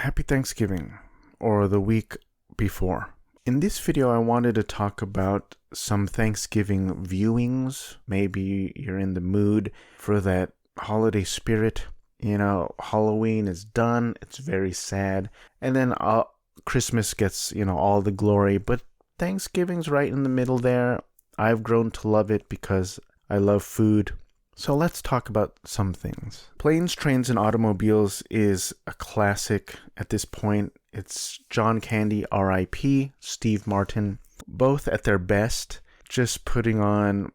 Happy Thanksgiving, or the week before. In this video, I wanted to talk about some Thanksgiving viewings. Maybe you're in the mood for that holiday spirit. You know, Halloween is done. It's very sad. And then Christmas gets, all the glory. But Thanksgiving's right in the middle there. I've grown to love it because I love food. So let's talk about some things. Planes, Trains, and Automobiles is a classic at this point. It's John Candy, R.I.P., Steve Martin, both at their best, just putting on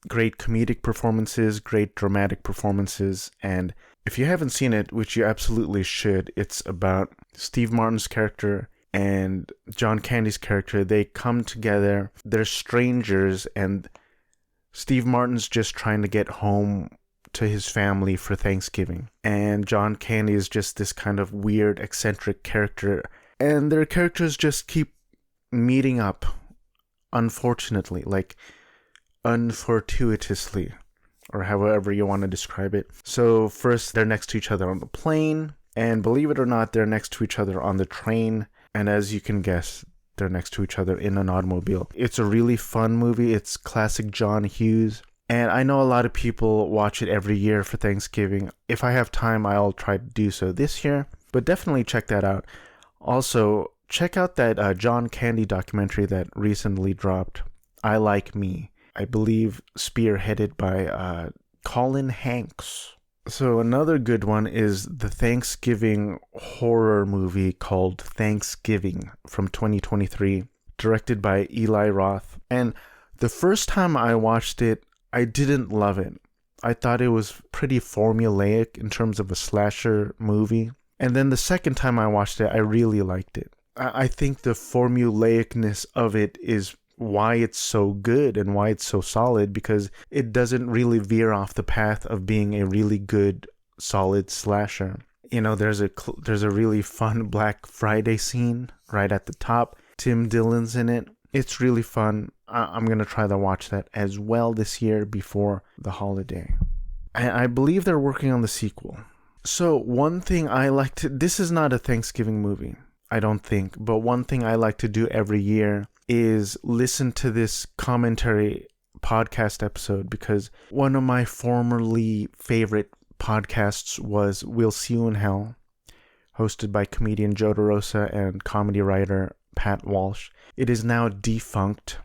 great comedic performances, great dramatic performances. And if you haven't seen it, which you absolutely should, it's about Steve Martin's character and John Candy's character. They come together, they're strangers, and Steve Martin's just trying to get home to his family for Thanksgiving. And John Candy is just this kind of weird, eccentric character. And their characters just keep meeting up, unfortunately, like unfortuitously, or however you want to describe it. So first, they're next to each other on the plane. And believe it or not, they're next to each other on the train. And as you can guess, they're next to each other in an automobile. It's a really fun movie. It's classic John Hughes. And I know a lot of people watch it every year for Thanksgiving. If I have time, I'll try to do so this year. But definitely check that out. Also, check out that John Candy documentary that recently dropped, I Like Me. I believe spearheaded by Colin Hanks. So another good one is the Thanksgiving horror movie called Thanksgiving from 2023, directed by Eli Roth. And the first time I watched it, I didn't love it. I thought it was pretty formulaic in terms of a slasher movie. And then the second time I watched it, I really liked it. I think the formulaicness of it is why it's so good and why it's so solid, because it doesn't really veer off the path of being a really good, solid slasher. There's a really fun Black Friday scene right at the top. Tim Dillon's in it. It's really fun. I'm going to try to watch that as well this year before the holiday. I believe they're working on the sequel. So one thing I like to... This is not a Thanksgiving movie, I don't think. But one thing I like to do every year is listen to this commentary podcast episode, because one of my formerly favorite podcasts was We'll See You in Hell, hosted by comedian Joe DeRosa and comedy writer Pat Walsh. It is now defunct.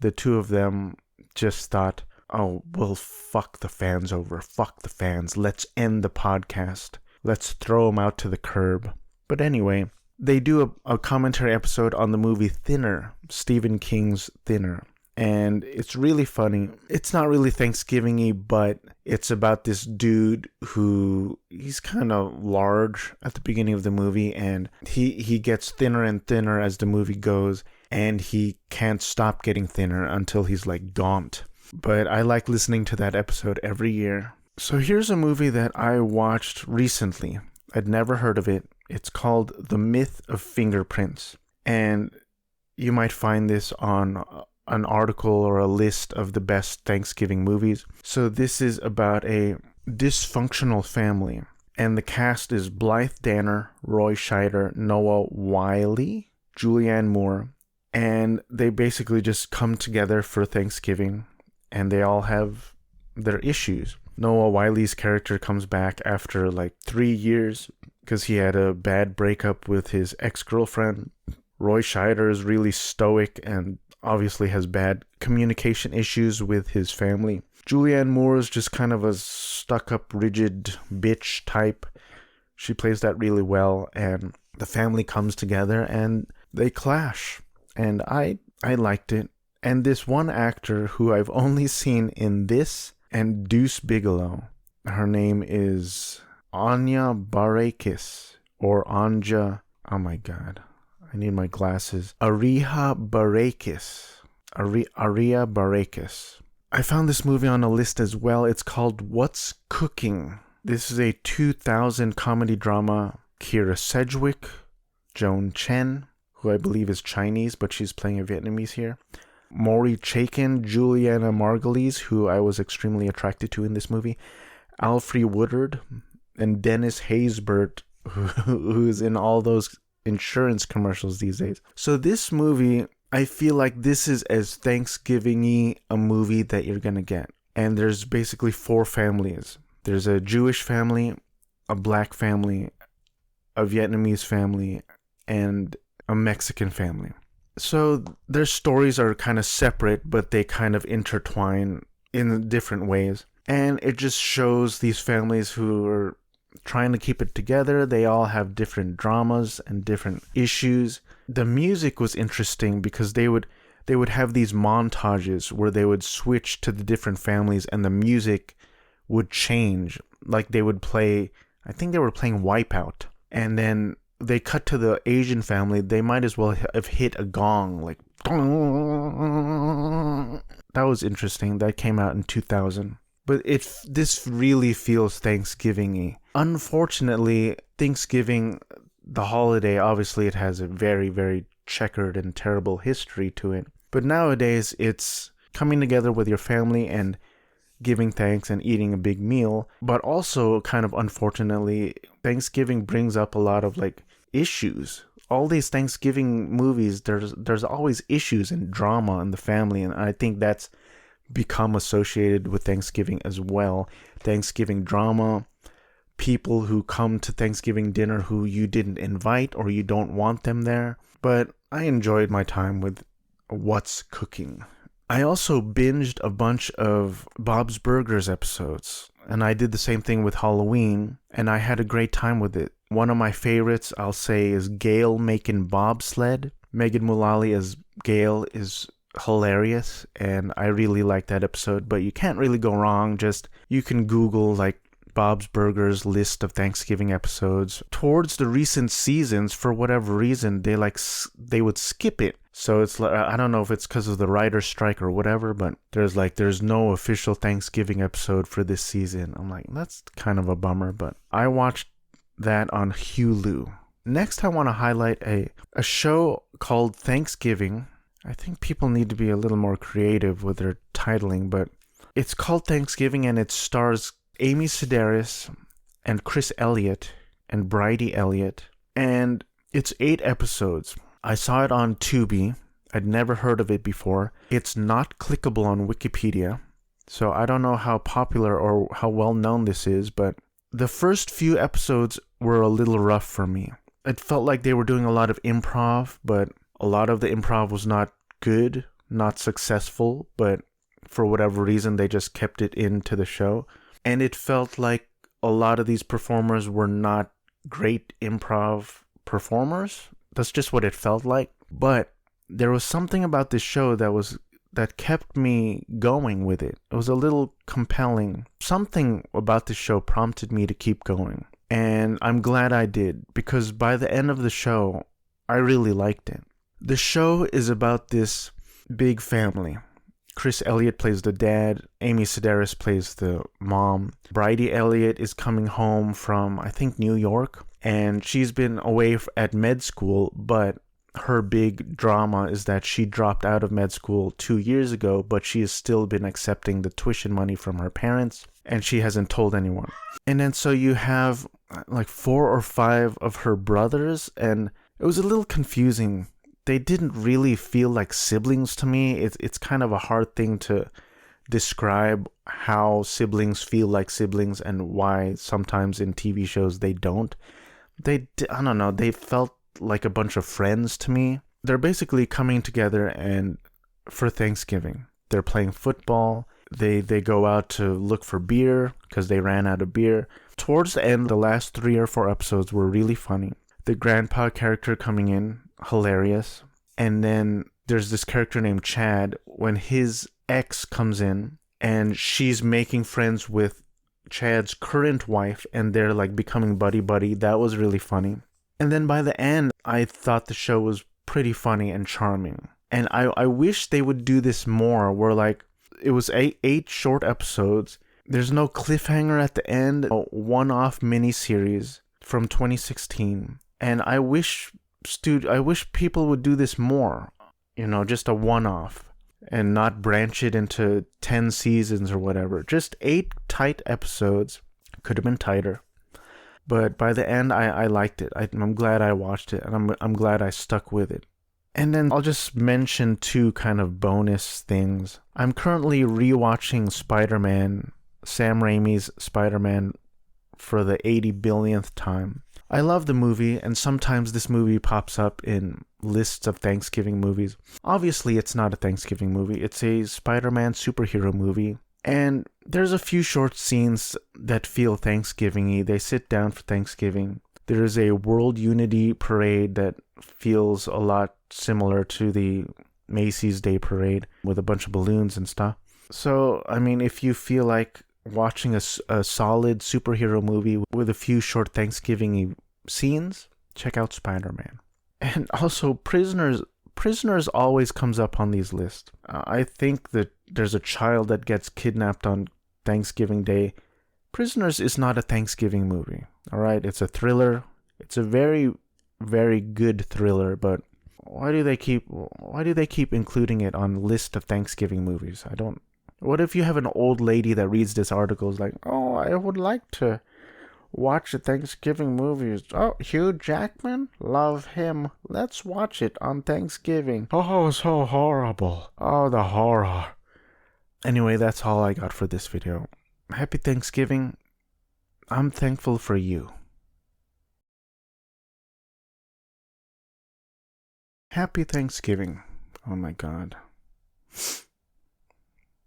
The two of them just thought, oh, well, fuck the fans over. Fuck the fans. Let's end the podcast. Let's throw them out to the curb. But anyway, they do a commentary episode on the movie Thinner, Stephen King's Thinner. And it's really funny. It's not really Thanksgiving-y, but it's about this dude who, he's kind of large at the beginning of the movie, and he gets thinner and thinner as the movie goes, and he can't stop getting thinner until he's like gaunt. But I like listening to that episode every year. So here's a movie that I watched recently. I'd never heard of it. It's called The Myth of Fingerprints. And you might find this on an article or a list of the best Thanksgiving movies. So this is about a dysfunctional family. And the cast is Blythe Danner, Roy Scheider, Noah Wyle, Julianne Moore. And they basically just come together for Thanksgiving. And they all have their issues. Noah Wyle's character comes back after like 3 years because he had a bad breakup with his ex-girlfriend. Roy Scheider is really stoic and obviously has bad communication issues with his family. Julianne Moore is just kind of a stuck-up, rigid bitch type. She plays that really well, and the family comes together and they clash. And I liked it. And this one actor who I've only seen in this and Deuce Bigalow, her name is Anya Barakis, or Anja, oh my god, I need my glasses. Aria Barakis. I found this movie on a list as well. It's called What's Cooking? This is a 2000 comedy drama. Kira Sedgwick, Joan Chen, who I believe is Chinese, but she's playing a Vietnamese here. Maury Chaykin, Juliana Margulies, who I was extremely attracted to in this movie. Alfre Woodard, and Dennis Haysbert who's in all those insurance commercials these days. So this movie, I feel like this is as Thanksgiving-y a movie that you're gonna get. And there's basically 4 families. There's a Jewish family, a black family, a Vietnamese family, and a Mexican family. So their stories are kind of separate, but they kind of intertwine in different ways. And it just shows these families who are trying to keep it together. They all have different dramas and different issues. The music was interesting because they would have these montages where they would switch to the different families and the music would change. Like they would play, I think they were playing Wipeout. And then they cut to the Asian family. They might as well have hit a gong, like that was interesting. That came out in 2000. But this really feels Thanksgiving-y. Unfortunately, Thanksgiving, the holiday, obviously it has a very, very checkered and terrible history to it. But nowadays, it's coming together with your family and giving thanks and eating a big meal. But also, kind of unfortunately, Thanksgiving brings up a lot of like issues. All these Thanksgiving movies, there's always issues and drama in the family, and I think that's become associated with Thanksgiving as well. Thanksgiving drama, people who come to Thanksgiving dinner who you didn't invite or you don't want them there. But I enjoyed my time with What's Cooking. I also binged a bunch of Bob's Burgers episodes, and I did the same thing with Halloween, and I had a great time with it. One of my favorites, I'll say, is Gail making bobsled. Megan Mullally as Gail is hilarious, and I really like that episode. But you can't really go wrong. Just you can Google like Bob's Burgers list of Thanksgiving episodes. Towards the recent seasons, for whatever reason, they would skip it. So it's like, I don't know if it's because of the writer's strike or whatever, but there's no official Thanksgiving episode for this season. I'm like, that's kind of a bummer, but I watched that on Hulu. Next, I want to highlight a show called Thanksgiving. I think people need to be a little more creative with their titling, but it's called Thanksgiving, and it stars Amy Sedaris and Chris Elliott and Bridie Elliott, and it's 8 episodes. I saw it on Tubi. I'd never heard of it before. It's not clickable on Wikipedia, so I don't know how popular or how well known this is, but the first few episodes were a little rough for me. It felt like they were doing a lot of improv, but a lot of the improv was not good, not successful, but for whatever reason, they just kept it into the show. And it felt like a lot of these performers were not great improv performers. That's just what it felt like. But there was something about this show that kept me going with it. It was a little compelling. Something about this show prompted me to keep going. And I'm glad I did, because by the end of the show, I really liked it. The show is about this big family. Chris Elliott plays the dad. Amy Sedaris plays the mom. Bridie Elliott is coming home from, I think, New York. And she's been away at med school, but her big drama is that she dropped out of med school 2 years ago, but she has still been accepting the tuition money from her parents, and she hasn't told anyone. And then so you have like 4 or 5 of her brothers, and it was a little confusing. They didn't really feel like siblings to me. It's kind of a hard thing to describe how siblings feel like siblings and why sometimes in TV shows they don't. I don't know, they felt like a bunch of friends to me. They're basically coming together and for Thanksgiving. They're playing football. They go out to look for beer because they ran out of beer. Towards the end, the last 3 or 4 episodes were really funny. The grandpa character coming in, hilarious. And then there's this character named Chad. When his ex comes in and she's making friends with Chad's current wife, and they're like becoming buddy-buddy. That was really funny. And then by the end, I thought the show was pretty funny and charming. And I wish they would do this more, where like it was 8 short episodes. There's no cliffhanger at the end. A one-off miniseries from 2016. And I wish people would do this more. You know, just a one-off. And not branch it into 10 seasons or whatever. Just 8 tight episodes. Could have been tighter. But by the end, I liked it. I'm glad I watched it, and I'm glad I stuck with it. And then I'll just mention two kind of bonus things. I'm currently rewatching Spider-Man, Sam Raimi's Spider-Man, for the 80 billionth time. I love the movie, and sometimes this movie pops up in lists of Thanksgiving movies. Obviously, it's not a Thanksgiving movie. It's a Spider-Man superhero movie. And there's a few short scenes that feel Thanksgiving-y. They sit down for Thanksgiving. There's a World Unity Parade that feels a lot similar to the Macy's Day Parade with a bunch of balloons and stuff. So, I mean, if you feel like watching a solid superhero movie with a few short Thanksgiving scenes, check out Spider-Man. And also, Prisoners always comes up on these lists. I think that there's a child that gets kidnapped on Thanksgiving Day. Prisoners is not a Thanksgiving movie. All right, it's a thriller. It's a very, very good thriller, but why do they keep including it on list of Thanksgiving movies? I don't. What if you have an old lady that reads this article is like, "Oh, I would like to watch the Thanksgiving movies. Oh, Hugh Jackman? Love him. Let's watch it on Thanksgiving. Oh, so horrible. Oh, the horror." Anyway, that's all I got for this video. Happy Thanksgiving. I'm thankful for you. Happy Thanksgiving. Oh my God.